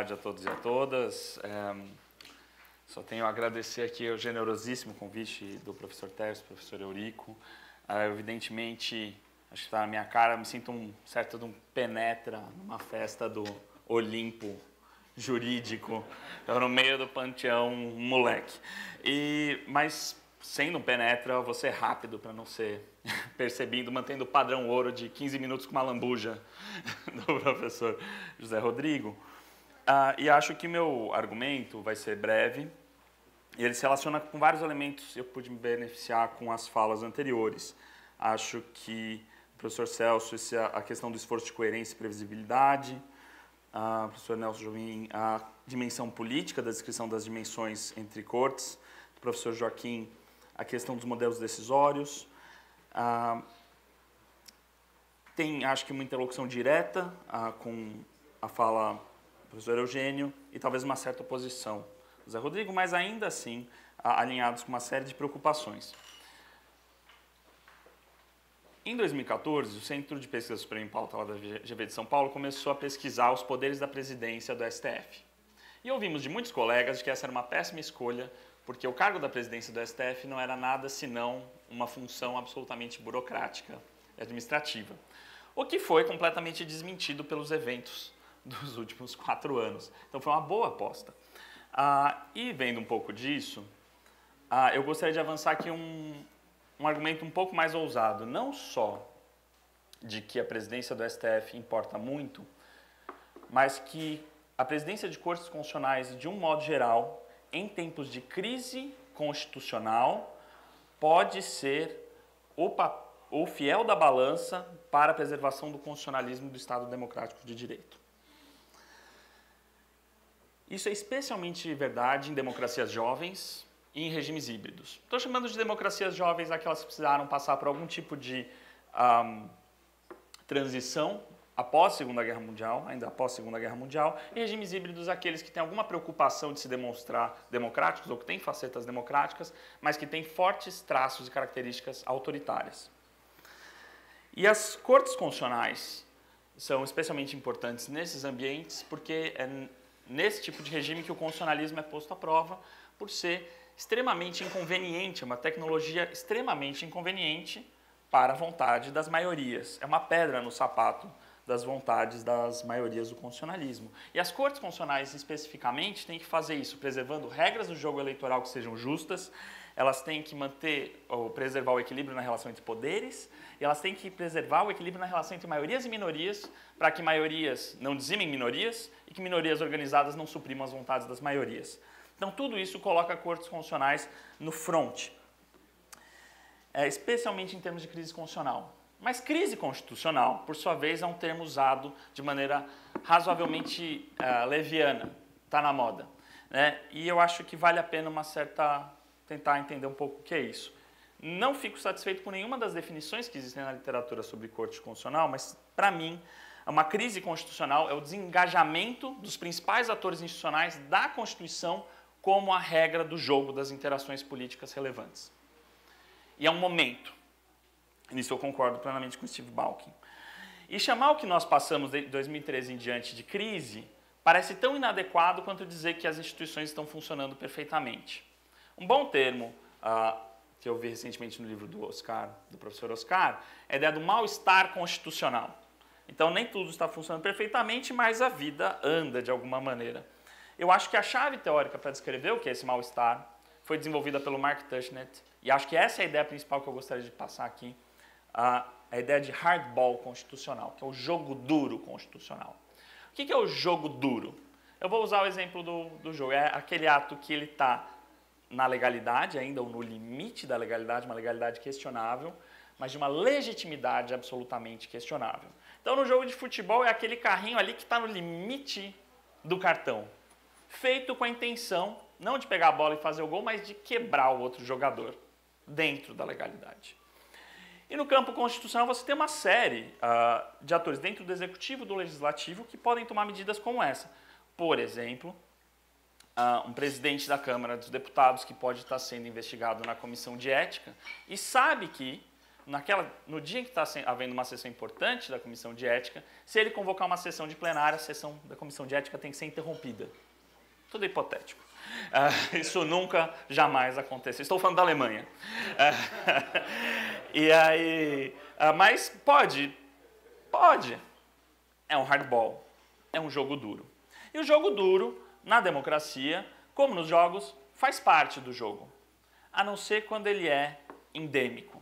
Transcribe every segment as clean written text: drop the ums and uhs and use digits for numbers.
tarde a todos e a todas. Só tenho a agradecer aqui o generosíssimo convite do professor Tércio, professor Eurico. Evidentemente, acho que está na minha cara, me sinto um penetra numa festa do Olimpo jurídico, no meio do panteão, um moleque. Mas, sendo um penetra, eu vou ser rápido para não ser percebido, mantendo o padrão ouro de 15 minutos com uma lambuja do professor José Rodrigo. E acho que meu argumento vai ser breve, e ele se relaciona com vários elementos que eu pude me beneficiar com as falas anteriores. Acho que o professor Celso, a questão do esforço de coerência e previsibilidade, o professor Nelson Jobim, a dimensão política da descrição das dimensões entre cortes, o professor Joaquim, a questão dos modelos decisórios. Tem, acho que, uma interlocução direta com a fala do professor Eugênio e talvez uma certa oposição do Zé Rodrigo, mas ainda assim alinhados com uma série de preocupações. Em 2014, o Centro de Pesquisa Suprema em Pauta da GV de São Paulo começou a pesquisar os poderes da presidência do STF. E ouvimos de muitos colegas de que essa era uma péssima escolha, porque o cargo da presidência do STF não era nada senão uma função absolutamente burocrática e administrativa. O que foi completamente desmentido pelos eventos dos últimos 4 anos. Então foi uma boa aposta. E vendo um pouco disso, eu gostaria de avançar aqui um argumento um pouco mais ousado, não só de que a presidência do STF importa muito, mas que a presidência de cortes constitucionais, de um modo geral, em tempos de crise constitucional, pode ser o fiel da balança para a preservação do constitucionalismo do Estado Democrático de Direito. Isso é especialmente verdade em democracias jovens e em regimes híbridos. Estou chamando de democracias jovens aquelas que precisaram passar por algum tipo de transição após a Segunda Guerra Mundial, ainda após a Segunda Guerra Mundial, e regimes híbridos aqueles que têm alguma preocupação de se demonstrar democráticos ou que têm facetas democráticas, mas que têm fortes traços e características autoritárias. E as cortes constitucionais são especialmente importantes nesses ambientes porque é nesse tipo de regime que o constitucionalismo é posto à prova por ser extremamente inconveniente, uma tecnologia extremamente inconveniente para a vontade das maiorias. É uma pedra no sapato das vontades das maiorias do constitucionalismo. E as cortes constitucionais, especificamente, têm que fazer isso, preservando regras do jogo eleitoral que sejam justas, elas têm que manter ou preservar o equilíbrio na relação entre poderes, e elas têm que preservar o equilíbrio na relação entre maiorias e minorias, para que maiorias não dizimem minorias e que minorias organizadas não suprimam as vontades das maiorias. Então, tudo isso coloca cortes constitucionais no front, especialmente em termos de crise constitucional. Mas crise constitucional, por sua vez, é um termo usado de maneira razoavelmente leviana, está na moda, né? E eu acho que vale a pena tentar entender um pouco o que é isso. Não fico satisfeito com nenhuma das definições que existem na literatura sobre corte constitucional, mas, para mim, uma crise constitucional é o desengajamento dos principais atores institucionais da Constituição como a regra do jogo das interações políticas relevantes. E é um momento. Nisso eu concordo plenamente com Steve Bauckham. E chamar o que nós passamos de 2013 em diante de crise parece tão inadequado quanto dizer que as instituições estão funcionando perfeitamente. Um bom termo que eu vi recentemente no livro do professor Oscar, é a ideia do mal-estar constitucional. Então, nem tudo está funcionando perfeitamente, mas a vida anda de alguma maneira. Eu acho que a chave teórica para descrever o que é esse mal-estar foi desenvolvida pelo Mark Tushnet, e acho que essa é a ideia principal que eu gostaria de passar aqui, a ideia de hardball constitucional, que é o jogo duro constitucional. O que é o jogo duro? Eu vou usar o exemplo do jogo, é aquele ato que ele está na legalidade ainda, ou no limite da legalidade, uma legalidade questionável, mas de uma legitimidade absolutamente questionável. Então, no jogo de futebol, é aquele carrinho ali que está no limite do cartão, feito com a intenção, não de pegar a bola e fazer o gol, mas de quebrar o outro jogador, dentro da legalidade. E no campo constitucional, você tem uma série de atores dentro do executivo e do legislativo que podem tomar medidas como essa. Por exemplo, um presidente da Câmara dos Deputados que pode estar sendo investigado na comissão de ética e sabe que no dia em que está havendo uma sessão importante da Comissão de Ética, se ele convocar uma sessão de plenária, a sessão da Comissão de Ética tem que ser interrompida. Tudo hipotético. Isso nunca, jamais aconteceu. Estou falando da Alemanha. Mas pode. É um hardball. É um jogo duro. E o jogo duro, na democracia, como nos jogos, faz parte do jogo. A não ser quando ele é endêmico.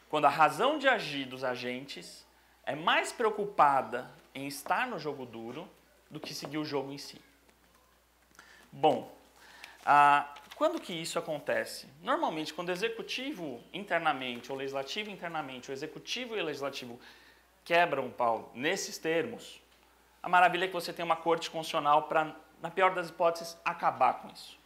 Quando a razão de agir dos agentes é mais preocupada em estar no jogo duro do que seguir o jogo em si. Bom, quando que isso acontece? Normalmente, quando o executivo internamente, ou o legislativo internamente, o executivo e o legislativo quebram o pau nesses termos, a maravilha é que você tem uma corte constitucional para, na pior das hipóteses, acabar com isso.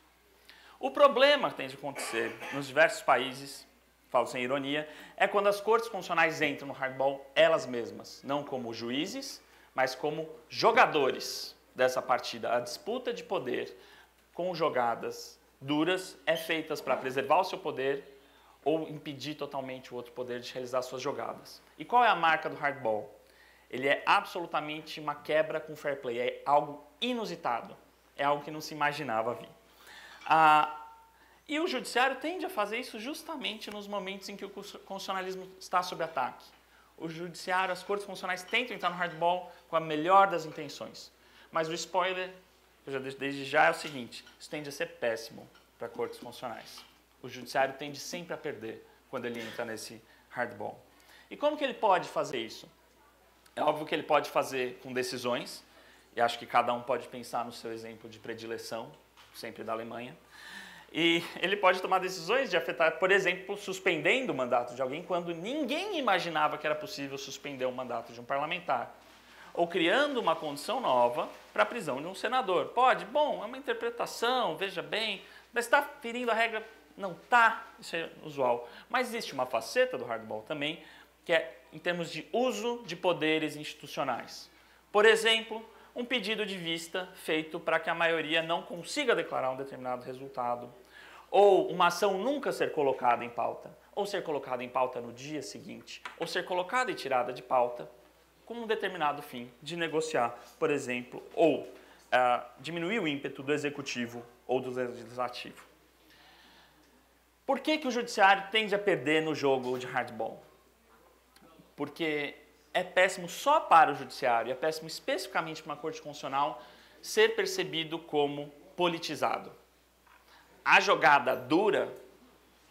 O problema que tem de acontecer nos diversos países, falo sem ironia, é quando as cortes constitucionais entram no hardball elas mesmas, não como juízes, mas como jogadores dessa partida. A disputa de poder com jogadas duras é feita para preservar o seu poder ou impedir totalmente o outro poder de realizar suas jogadas. E qual é a marca do hardball? Ele é absolutamente uma quebra com fair play, é algo inusitado, é algo que não se imaginava vir. E o judiciário tende a fazer isso justamente nos momentos em que o constitucionalismo está sob ataque. O judiciário, as cortes constitucionais tentam entrar no hardball com a melhor das intenções. Mas o spoiler, eu já deixo desde já, é o seguinte, isso tende a ser péssimo para cortes constitucionais. O judiciário tende sempre a perder quando ele entra nesse hardball. E como que ele pode fazer isso? É óbvio que ele pode fazer com decisões, e acho que cada um pode pensar no seu exemplo de predileção, sempre da Alemanha. E ele pode tomar decisões de afetar, por exemplo, suspendendo o mandato de alguém quando ninguém imaginava que era possível suspender o mandato de um parlamentar. Ou criando uma condição nova para a prisão de um senador. Pode? Bom, é uma interpretação, veja bem, mas está ferindo a regra? Não está, isso é usual. Mas existe uma faceta do hardball também, que é em termos de uso de poderes institucionais. Por exemplo, um pedido de vista feito para que a maioria não consiga declarar um determinado resultado, ou uma ação nunca ser colocada em pauta, ou ser colocada em pauta no dia seguinte, ou ser colocada e tirada de pauta com um determinado fim de negociar, por exemplo, ou diminuir o ímpeto do executivo ou do legislativo. Por que o judiciário tende a perder no jogo de hardball? Porque é péssimo só para o judiciário, é péssimo especificamente para uma corte constitucional ser percebido como politizado. A jogada dura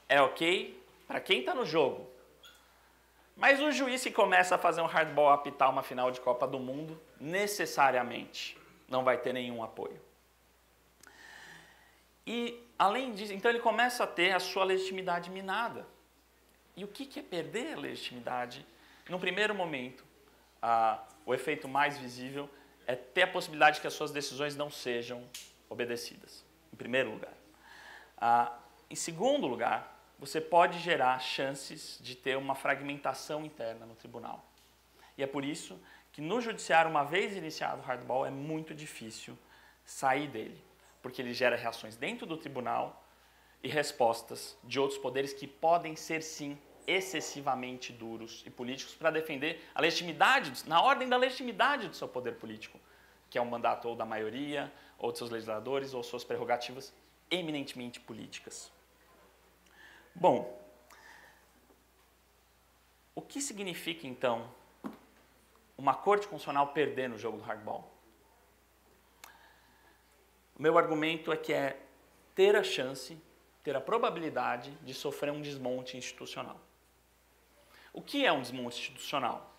é ok para quem está no jogo. Mas o juiz que começa a fazer um hardball, apitar uma final de Copa do Mundo, necessariamente não vai ter nenhum apoio. E, além disso, então ele começa a ter a sua legitimidade minada. E o que é perder a legitimidade? No primeiro momento, o efeito mais visível é ter a possibilidade de que as suas decisões não sejam obedecidas, em primeiro lugar. Em segundo lugar, você pode gerar chances de ter uma fragmentação interna no tribunal. E é por isso que no judiciário, uma vez iniciado o hardball, é muito difícil sair dele, porque ele gera reações dentro do tribunal e respostas de outros poderes que podem ser, sim, excessivamente duros e políticos para defender a legitimidade, na ordem da legitimidade do seu poder político, que é um mandato ou da maioria, ou de seus legisladores, ou suas prerrogativas eminentemente políticas. Bom, o que significa, então, uma corte constitucional perder no jogo do hardball? O meu argumento é que é ter a chance, ter a probabilidade de sofrer um desmonte institucional. O que é um desmonte institucional?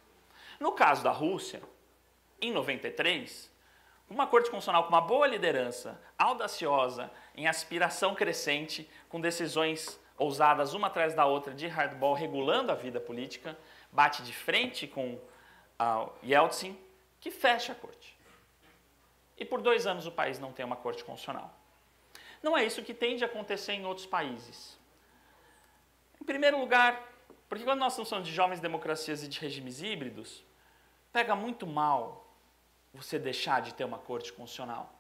No caso da Rússia, em 93, uma corte constitucional com uma boa liderança, audaciosa, em aspiração crescente, com decisões ousadas uma atrás da outra de hardball, regulando a vida política, bate de frente com Yeltsin, que fecha a corte. E por 2 anos o país não tem uma corte constitucional. Não é isso que tende a acontecer em outros países. Em primeiro lugar, porque quando nós estamos falando de jovens democracias e de regimes híbridos, pega muito mal você deixar de ter uma corte constitucional.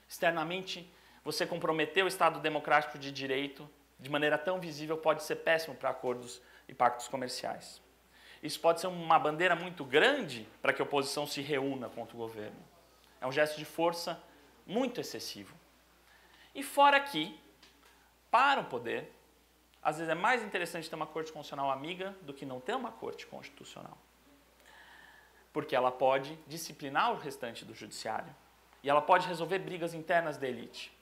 Externamente, você comprometer o Estado democrático de direito de maneira tão visível pode ser péssimo para acordos e pactos comerciais. Isso pode ser uma bandeira muito grande para que a oposição se reúna contra o governo. É um gesto de força muito excessivo. E fora que, para o poder, às vezes é mais interessante ter uma corte constitucional amiga do que não ter uma corte constitucional. Porque ela pode disciplinar o restante do judiciário e ela pode resolver brigas internas da elite.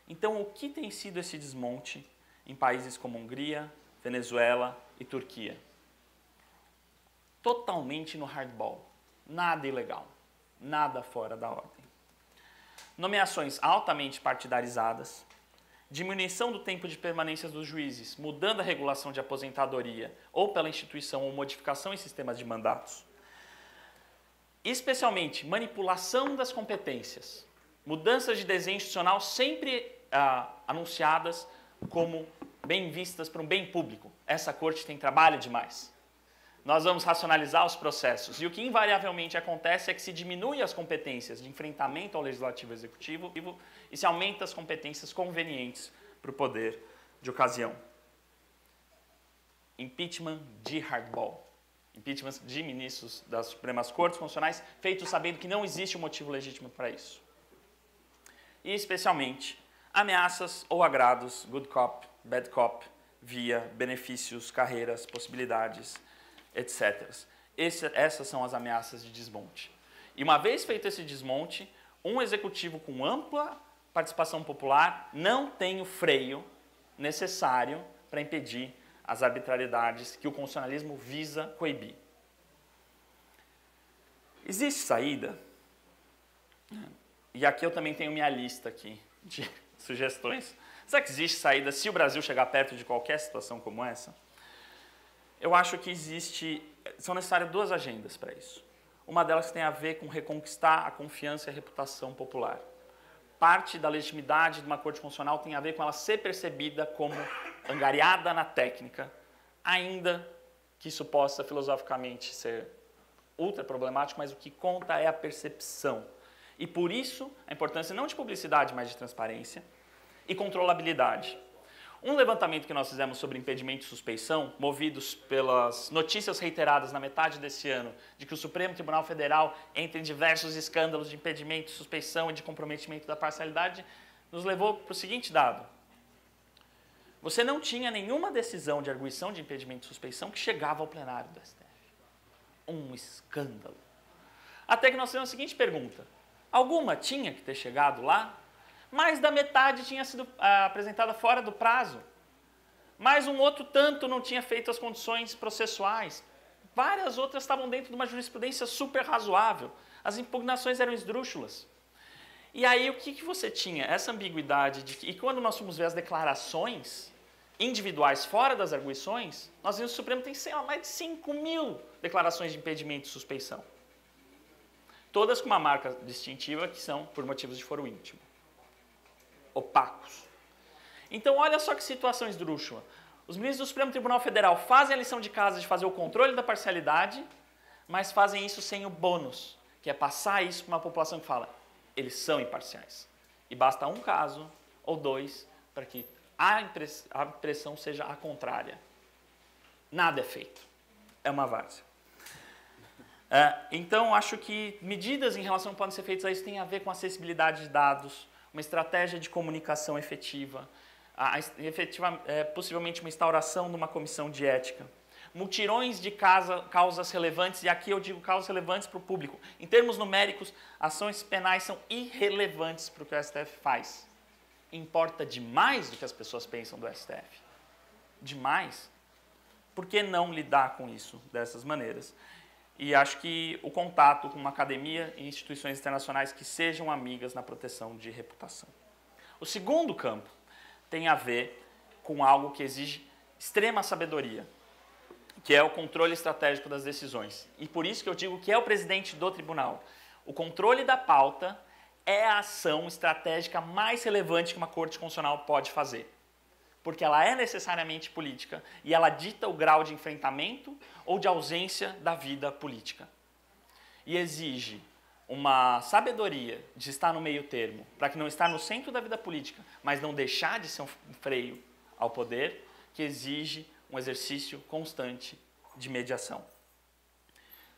Então, o que tem sido esse desmonte em países como Hungria, Venezuela e Turquia? Totalmente no hardball. Nada ilegal. Nada fora da ordem. Nomeações altamente partidarizadas, diminuição do tempo de permanência dos juízes, mudando a regulação de aposentadoria ou pela instituição ou modificação em sistemas de mandatos. Especialmente, manipulação das competências, mudanças de desenho institucional sempre anunciadas como bem vistas para um bem público. Essa corte tem trabalho demais. Nós vamos racionalizar os processos. E o que invariavelmente acontece é que se diminui as competências de enfrentamento ao legislativo e executivo e se aumenta as competências convenientes para o poder de ocasião. Impeachment de hardball. Impeachment de ministros das Supremas Cortes Constitucionais, feitos sabendo que não existe um motivo legítimo para isso. E, especialmente, ameaças ou agrados, good cop, bad cop, via benefícios, carreiras, possibilidades, etc. Essas são as ameaças de desmonte. E uma vez feito esse desmonte, um executivo com ampla participação popular não tem o freio necessário para impedir as arbitrariedades que o constitucionalismo visa coibir. Existe saída? E aqui eu também tenho minha lista aqui de sugestões. Será que existe saída se o Brasil chegar perto de qualquer situação como essa? Eu acho que são necessárias duas agendas para isso. Uma delas tem a ver com reconquistar a confiança e a reputação popular. Parte da legitimidade de uma corte constitucional tem a ver com ela ser percebida como angariada na técnica, ainda que isso possa filosoficamente ser ultra problemático, mas o que conta é a percepção. E por isso a importância não de publicidade, mas de transparência e controlabilidade. Um levantamento que nós fizemos sobre impedimento e suspeição, movidos pelas notícias reiteradas na metade desse ano, de que o Supremo Tribunal Federal entra em diversos escândalos de impedimento, suspeição e de comprometimento da parcialidade, nos levou para o seguinte dado. Você não tinha nenhuma decisão de arguição de impedimento e suspeição que chegava ao plenário do STF. Um escândalo. Até que nós fizemos a seguinte pergunta. Alguma tinha que ter chegado lá? Mais da metade tinha sido apresentada fora do prazo. Mais um outro tanto não tinha feito as condições processuais. Várias outras estavam dentro de uma jurisprudência super razoável. As impugnações eram esdrúxulas. E aí o que você tinha? Essa ambiguidade de que, e quando nós fomos ver as declarações individuais fora das arguições, nós vimos que o Supremo tem, sei lá, mais de 5.000 declarações de impedimento e suspeição. Todas com uma marca distintiva que são por motivos de foro íntimo. Opacos. Então, olha só que situação esdrúxula. Os ministros do Supremo Tribunal Federal fazem a lição de casa de fazer o controle da parcialidade, mas fazem isso sem o bônus, que é passar isso para uma população que fala, eles são imparciais. E basta um caso ou dois para que a impressão seja a contrária. Nada é feito. É uma várzea. Então, acho que medidas em relação que podem ser feitas a isso têm a ver com acessibilidade de dados, uma estratégia de comunicação efetiva, possivelmente uma instauração de uma comissão de ética, mutirões de causas relevantes, e aqui eu digo causas relevantes para o público. Em termos numéricos, ações penais são irrelevantes para o que o STF faz. Importa demais do que as pessoas pensam do STF. Demais. Por que não lidar com isso dessas maneiras? E acho que o contato com uma academia e instituições internacionais que sejam amigas na proteção de reputação. O segundo campo tem a ver com algo que exige extrema sabedoria, que é o controle estratégico das decisões. E por isso que eu digo que é o presidente do tribunal. O controle da pauta é a ação estratégica mais relevante que uma corte constitucional pode fazer. Porque ela é necessariamente política e ela dita o grau de enfrentamento ou de ausência da vida política. E exige uma sabedoria de estar no meio termo, para que não estar no centro da vida política, mas não deixar de ser um freio ao poder, que exige um exercício constante de mediação.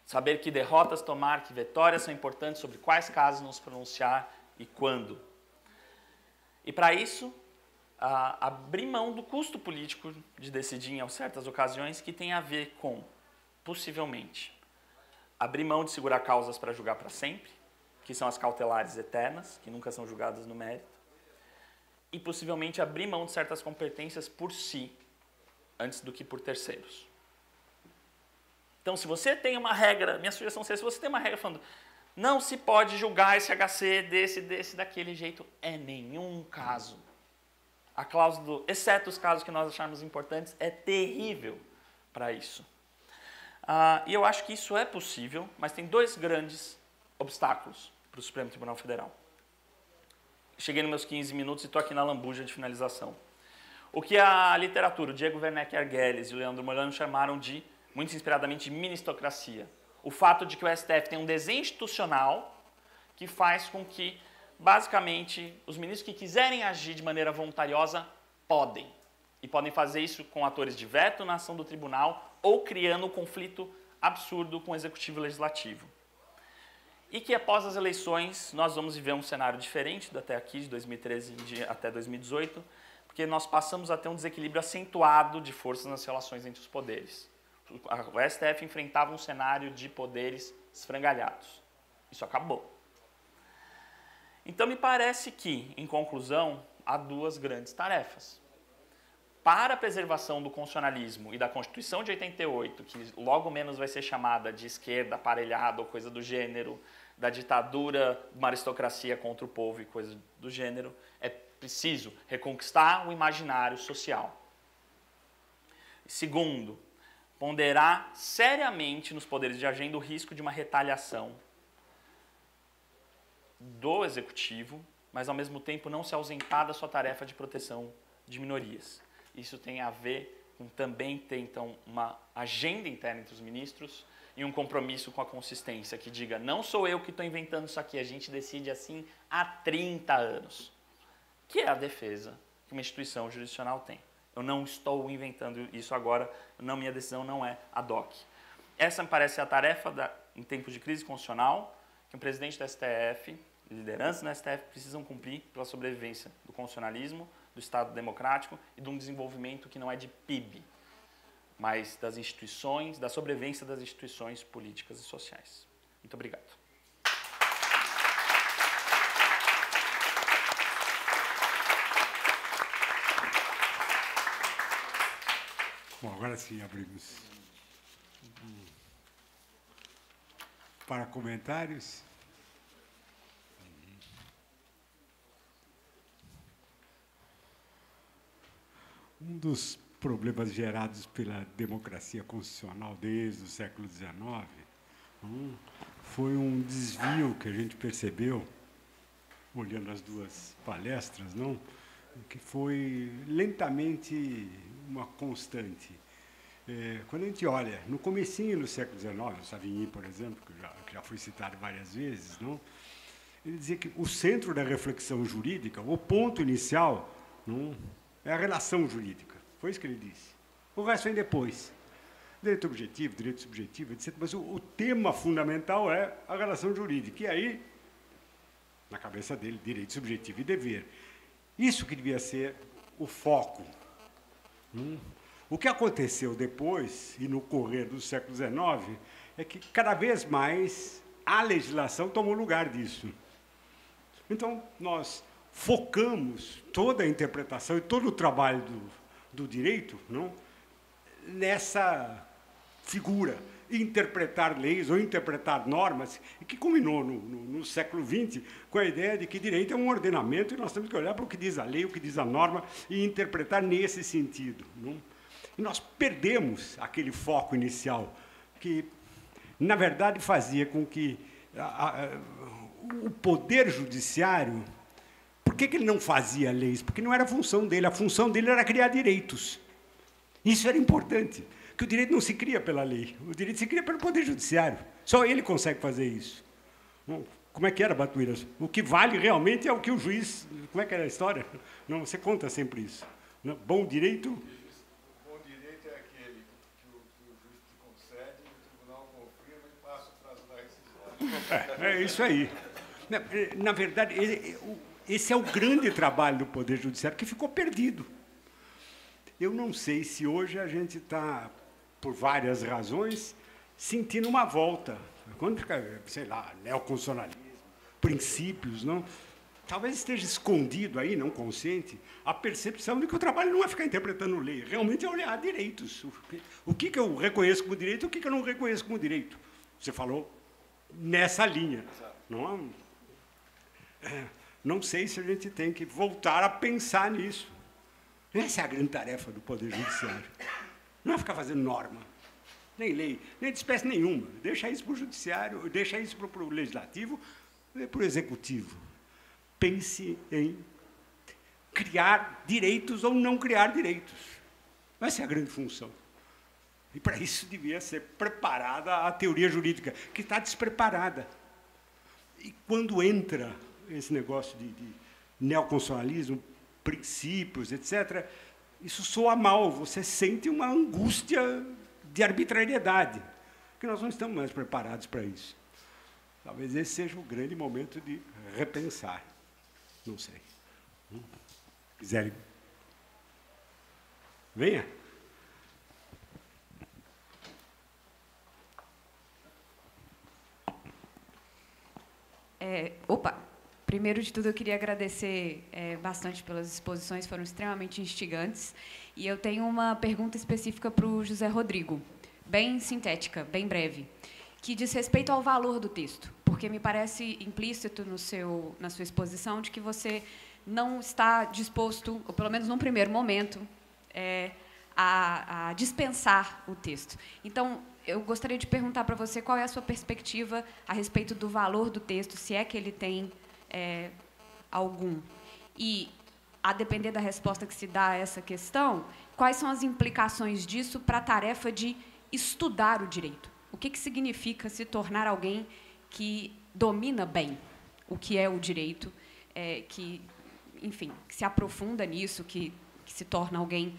Saber que derrotas tomar, que vitórias são importantes, sobre quais casos nos pronunciar e quando. E para isso, abrir mão do custo político de decidir em certas ocasiões, que tem a ver com, possivelmente, abrir mão de segurar causas para julgar para sempre, que são as cautelares eternas, que nunca são julgadas no mérito, e possivelmente abrir mão de certas competências por si, antes do que por terceiros. Então, se você tem uma regra, minha sugestão seria, se você tem uma regra falando não se pode julgar esse HC desse, daquele jeito, é nenhum caso. A cláusula do, exceto os casos que nós acharmos importantes, é terrível para isso. E eu acho que isso é possível, mas tem dois grandes obstáculos para o Supremo Tribunal Federal. Cheguei nos meus 15 minutos e estou aqui na lambuja de finalização. O que a literatura, o Diego Werneck Arguelles e o Leandro Molano chamaram de, muito inspiradamente, ministocracia. O fato de que o STF tem um desenho institucional que faz com que, basicamente, os ministros que quiserem agir de maneira voluntariosa podem. E podem fazer isso com atores de veto na ação do tribunal ou criando um conflito absurdo com o executivo e o legislativo. E que após as eleições nós vamos viver um cenário diferente até aqui, de 2013 até 2018, porque nós passamos a ter um desequilíbrio acentuado de forças nas relações entre os poderes. O STF enfrentava um cenário de poderes esfrangalhados. Isso acabou. Então me parece que, em conclusão, há duas grandes tarefas. Para a preservação do constitucionalismo e da Constituição de 88, que logo menos vai ser chamada de esquerda aparelhada ou coisa do gênero, da ditadura, uma aristocracia contra o povo e coisa do gênero, é preciso reconquistar o imaginário social. Segundo, ponderar seriamente nos poderes de agenda o risco de uma retaliação do executivo, mas ao mesmo tempo não se ausentar da sua tarefa de proteção de minorias. Isso tem a ver com também ter, então, uma agenda interna entre os ministros e um compromisso com a consistência, que diga, não sou eu que estou inventando isso aqui, a gente decide assim há 30 anos, que é a defesa que uma instituição jurisdicional tem. Eu não estou inventando isso agora, minha decisão não é ad hoc. Essa me parece a tarefa, em tempos de crise constitucional, que o presidente do STF, lideranças do STF, precisam cumprir pela sobrevivência do constitucionalismo, do Estado democrático e de um desenvolvimento que não é de PIB, mas das instituições, da sobrevivência das instituições políticas e sociais. Muito obrigado. Bom, agora sim abrimos para comentários. Um dos problemas gerados pela democracia constitucional desde o século XIX foi um desvio que a gente percebeu, olhando as duas palestras, não? Que foi lentamente uma constante. Quando a gente olha, no comecinho do século XIX, o Savigny, por exemplo, que já foi citado várias vezes, não? Ele dizia que o centro da reflexão jurídica, o ponto inicial, não, é a relação jurídica. Foi isso que ele disse. O resto vem depois. Direito objetivo, direito subjetivo, etc. Mas o tema fundamental é a relação jurídica. E aí, na cabeça dele, direito subjetivo e dever. Isso que devia ser o foco. O que aconteceu depois, e no correr do século XIX, é que cada vez mais a legislação tomou lugar disso. Então, nós focamos toda a interpretação e todo o trabalho do direito, não, nessa figura, interpretar leis ou interpretar normas, que culminou no século XX com a ideia de que direito é um ordenamento e nós temos que olhar para o que diz a lei, o que diz a norma e interpretar nesse sentido. Não? E nós perdemos aquele foco inicial que, na verdade, fazia com que o poder judiciário... Por que ele não fazia leis? Porque não era a função dele. A função dele era criar direitos. Isso era importante, que o direito não se cria pela lei. O direito se cria pelo Poder Judiciário. Só ele consegue fazer isso. Como é que era, Batuíras? O que vale realmente é o que o juiz... Como é que era a história? Não, você conta sempre isso. Bom direito... Bom direito é É isso aí. Na verdade, esse é o grande trabalho do Poder Judiciário, que ficou perdido. Eu não sei se hoje a gente está, por várias razões, sentindo uma volta. Quando fica, sei lá, neoconstitucionalismo, princípios, não? Talvez esteja escondido aí, não consciente, a percepção de que o trabalho não é ficar interpretando lei, realmente é olhar direitos. O que eu reconheço como direito e o que eu não reconheço como direito. Você falou nessa linha. Não sei se a gente tem que voltar a pensar nisso. Essa é a grande tarefa do Poder Judiciário. Não é ficar fazendo norma, nem lei, nem de espécie nenhuma. Deixa isso para o Judiciário, deixa isso para o Legislativo e para o Executivo. Pense em criar direitos ou não criar direitos. Essa é a grande função. E, para isso, devia ser preparada a teoria jurídica, que está despreparada. E, quando entra esse negócio de neoconstitucionalismo, princípios, etc., isso soa mal, você sente uma angústia de arbitrariedade, que nós não estamos mais preparados para isso. Talvez esse seja o grande momento de repensar. Não sei. Quiserem? Venha. Primeiro de tudo, eu queria agradecer bastante pelas exposições, foram extremamente instigantes. E eu tenho uma pergunta específica para o José Rodrigo, bem sintética, bem breve, que diz respeito ao valor do texto, porque me parece implícito na sua exposição de que você não está disposto, ou pelo menos num primeiro momento, a dispensar o texto. Então, eu gostaria de perguntar para você qual é a sua perspectiva a respeito do valor do texto, se é que ele tem algum. E, a depender da resposta que se dá a essa questão, quais são as implicações disso para a tarefa de estudar o direito? O que significa se tornar alguém que domina bem o que é o direito, que se aprofunda nisso, que se torna alguém,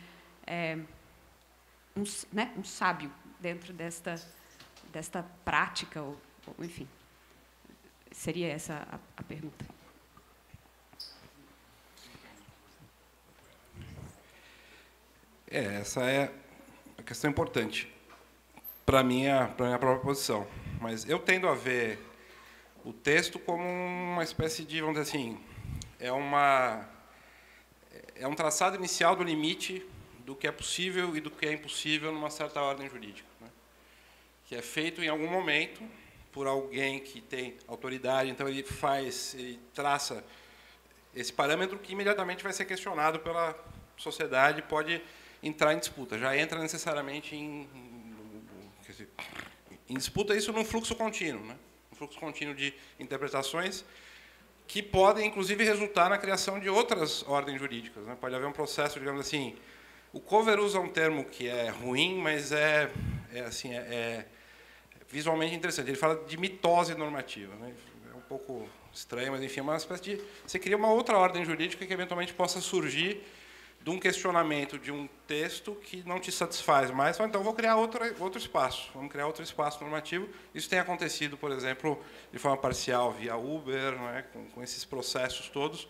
um sábio dentro desta prática, ou enfim. Seria essa a pergunta. Essa é a questão importante para a minha própria posição. Mas eu tendo a ver o texto como uma espécie de, vamos dizer assim, é um traçado inicial do limite do que é possível e do que é impossível numa certa ordem jurídica, né? Que é feito em algum momento por alguém que tem autoridade, então ele traça esse parâmetro que imediatamente vai ser questionado pela sociedade, pode entrar em disputa. Já entra necessariamente em disputa, isso num fluxo contínuo, né? Um fluxo contínuo de interpretações que podem, inclusive, resultar na criação de outras ordens jurídicas, né? Pode haver um processo, digamos assim, o Cover usa um termo que é ruim, mas é visualmente interessante. Ele fala de mitose normativa, né? É um pouco estranho, mas enfim, é uma espécie de... Você cria uma outra ordem jurídica que eventualmente possa surgir de um questionamento de um texto que não te satisfaz mais. Então, vou criar outro espaço. Vamos criar outro espaço normativo. Isso tem acontecido, por exemplo, de forma parcial via Uber, né? Com esses processos todos,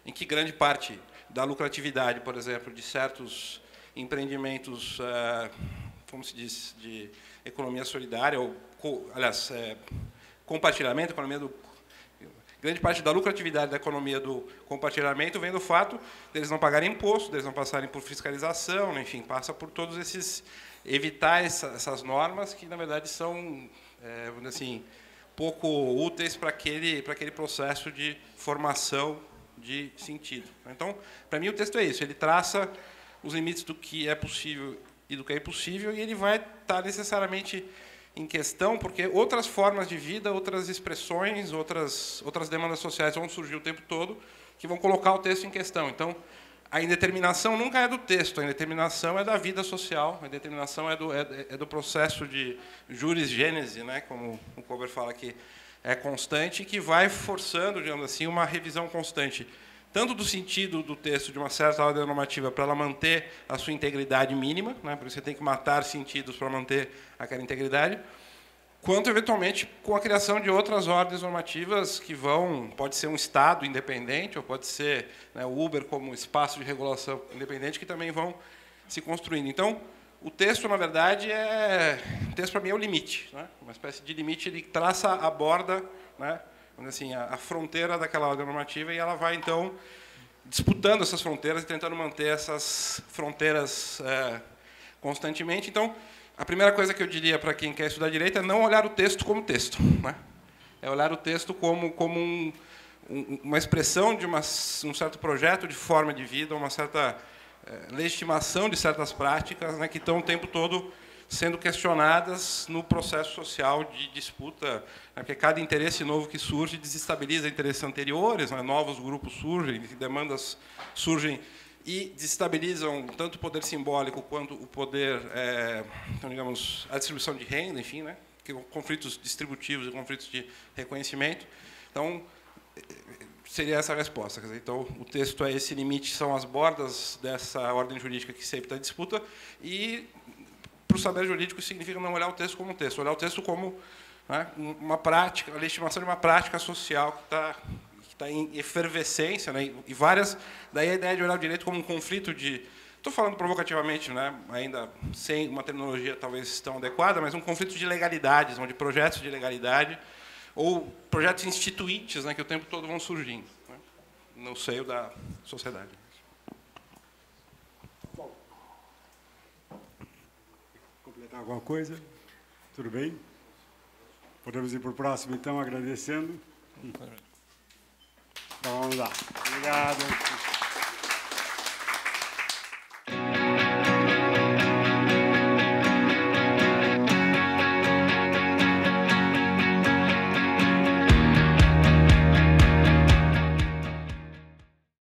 em que grande parte da lucratividade, por exemplo, de certos empreendimentos, como se diz, de economia solidária, ou, aliás, compartilhamento, grande parte da lucratividade da economia do compartilhamento vem do fato deles não pagarem imposto, deles não passarem por fiscalização, enfim, passa por todos esses... evitar essas normas que, na verdade, são, vamos dizer assim, pouco úteis para aquele processo de formação de sentido. Então, para mim, o texto é isso, ele traça os limites do que é possível e do que é impossível, e ele vai estar necessariamente em questão, porque outras formas de vida, outras expressões, outras demandas sociais vão surgir o tempo todo, que vão colocar o texto em questão. Então, a indeterminação nunca é do texto, a indeterminação é da vida social, a indeterminação é do processo de juris gênese, né, como o Cover fala, que é constante, que vai forçando, digamos assim, uma revisão constante, tanto do sentido do texto de uma certa ordem normativa para ela manter a sua integridade mínima, né, porque você tem que matar sentidos para manter aquela integridade, quanto, eventualmente, com a criação de outras ordens normativas que vão... Pode ser um Estado independente, ou pode ser, né, o Uber como espaço de regulação independente, que também vão se construindo. Então, o texto, na verdade, o texto, para mim, é o limite. Né? Uma espécie de limite, ele traça a borda, né, assim, a fronteira daquela ordem normativa, e ela vai, então, disputando essas fronteiras e tentando manter essas fronteiras constantemente. Então, a primeira coisa que eu diria para quem quer estudar direito é não olhar o texto como texto, né? É olhar o texto como uma expressão de um certo projeto de forma de vida, uma certa legitimação de certas práticas, né, que estão o tempo todo sendo questionadas no processo social de disputa, né, porque cada interesse novo que surge desestabiliza interesses anteriores, né, novos grupos surgem, demandas surgem e desestabilizam tanto o poder simbólico quanto o poder, então, digamos, a distribuição de renda, enfim, né, conflitos distributivos e conflitos de reconhecimento. Então, seria essa a resposta. Quer dizer, então, o texto é esse limite, são as bordas dessa ordem jurídica que sempre está em disputa, e, para o saber jurídico, significa não olhar o texto como um texto, olhar o texto como, né, uma prática, a legitimação de uma prática social que está em efervescência, né, e várias... Daí a ideia de olhar o direito como um conflito de... Estou falando provocativamente, né, ainda sem uma terminologia talvez tão adequada, mas um conflito de legalidades, de projetos de legalidade, ou projetos instituintes, né, que o tempo todo vão surgindo, né, no seio da sociedade. Bom, completar alguma coisa? Tudo bem? Podemos ir para o próximo, então, agradecendo. Então, vamos lá. Obrigado.